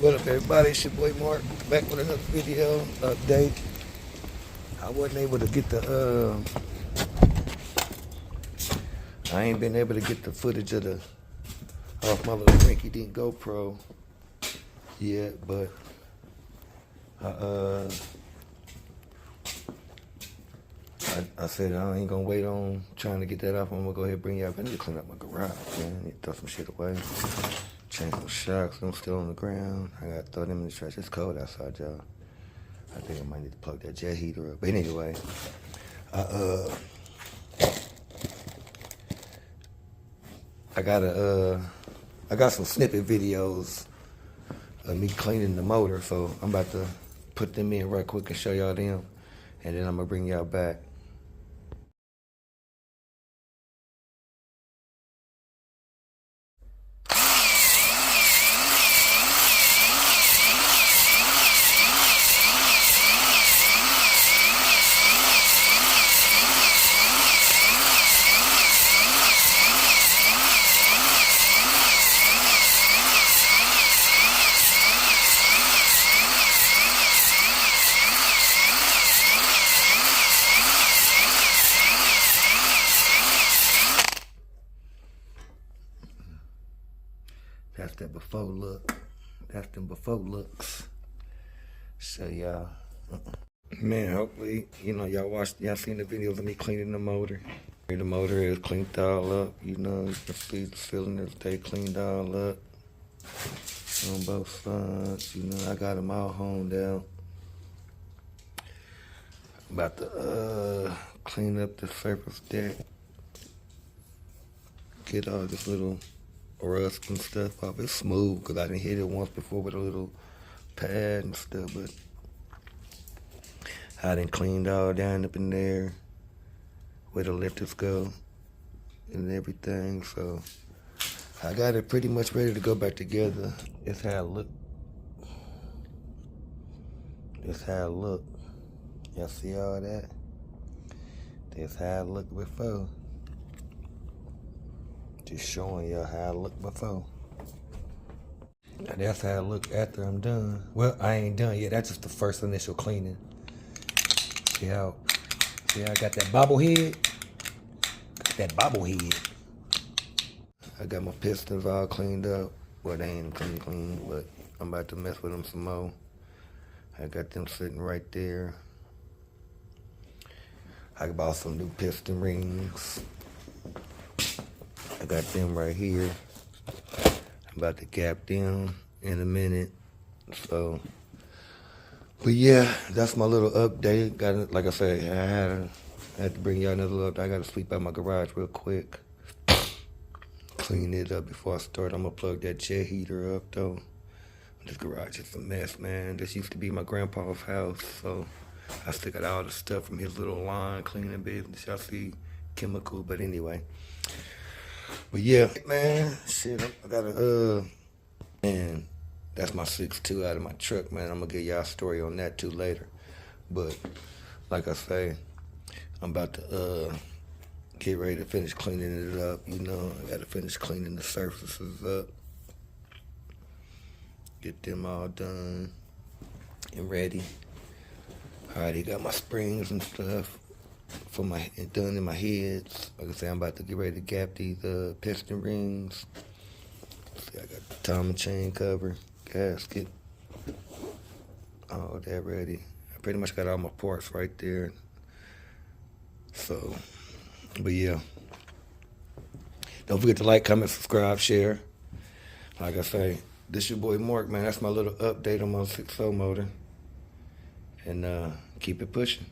What up, everybody? It's your boy Mark, back with another video update. I wasn't able to get I ain't been able to get the footage of off my little rinky-dink GoPro yet, but I said I ain't gonna wait on trying to get that off. I'm gonna go ahead and bring you up. I need to clean up my garage, man. I need to throw some shit away. Change some shocks, them still on the ground. I gotta throw them in the trash. It's cold outside, y'all. I think I might need to plug that jet heater up. But anyway, I got some snippet videos of me cleaning the motor, so I'm about to put them in right quick and show y'all them, and then I'm gonna bring y'all back. That's the before look. That's them before looks. So y'all, man, hopefully, y'all seen the videos of me cleaning the motor. The motor is cleaned all up, you can see the cylinders, they cleaned all up on both sides. I got them all honed out. About to clean up the surface deck. Get all this little rust and stuff off. It's smooth because I didn't hit it once before with a little pad and stuff, but I done cleaned all down up in there where the lifters go and everything, so I got it pretty much ready to go back together. It's how it look. It's how it look. Y'all see all that? That's how it looked before. Just showing y'all how I look before. And that's how I look after I'm done. Well, I ain't done yet. That's just the first initial cleaning. See how I got that bobblehead? That bobblehead. I got my pistons all cleaned up. Well, they ain't clean, but I'm about to mess with them some more. I got them sitting right there. I bought some new piston rings. I got them right here. I'm about to gap them in a minute. So, but yeah, that's my little update. Got it, like I said, I had to bring y'all another little update. I got to sweep out my garage real quick. Clean it up before I start. I'm gonna plug that jet heater up though. This garage is a mess, man. This used to be my grandpa's house, so I still got all the stuff from his little line cleaning business. Y'all see chemical, but anyway. But yeah, man, shit, I gotta, man, that's my 6.2 out of my truck, man. I'm gonna give y'all a story on that too later. But, like I say, I'm about to, get ready to finish cleaning it up, I gotta finish cleaning the surfaces up. Get them all done and ready. I already got my springs and stuff done in my heads. Like I say, I'm about to get ready to gap these piston rings. See, I got the Tom and chain cover, gasket, all that ready. I pretty much got all my parts right there. So, but yeah. Don't forget to like, comment, subscribe, share. Like I say, this your boy Mark, man. That's my little update on my 6.0 motor. And keep it pushing.